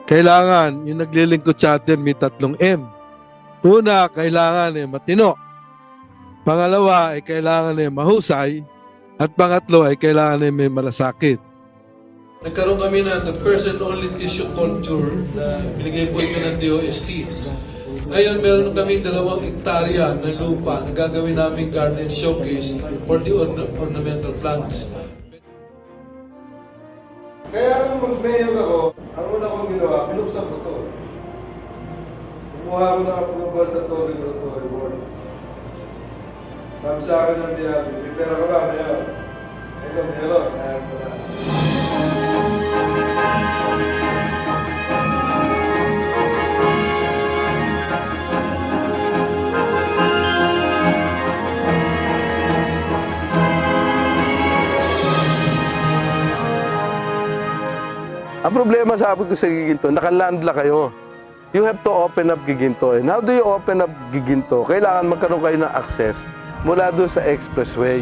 kailangan yung naglilingkod sa atin may 3 M. Una, kailangan matino. Pangalawa, kailangan mahusay. At pangatlo, kailangan may malasakit. Nagkaroon kami na the person only tissue culture na binigay po ito ng DOST. Ngayon, meron kami 2 hektarya na lupa na gagawin namin garden showcase for the ornamental plants. Kaya nung mag-mayor ako, ang una kong ginawa, pinuksan ko to. Kumuha ko ng approval sa Total Regulatory Board. Sabi sa akin ng DIAB, prepare ka ba, Mayor? Ito, Mayor, kaya ko na. Ang problema sabi ko sa Giginto, nakalandla kayo. You have to open up Giginto. And how do you open up Giginto? Kailangan magkaroon kayo ng access mula doon sa expressway.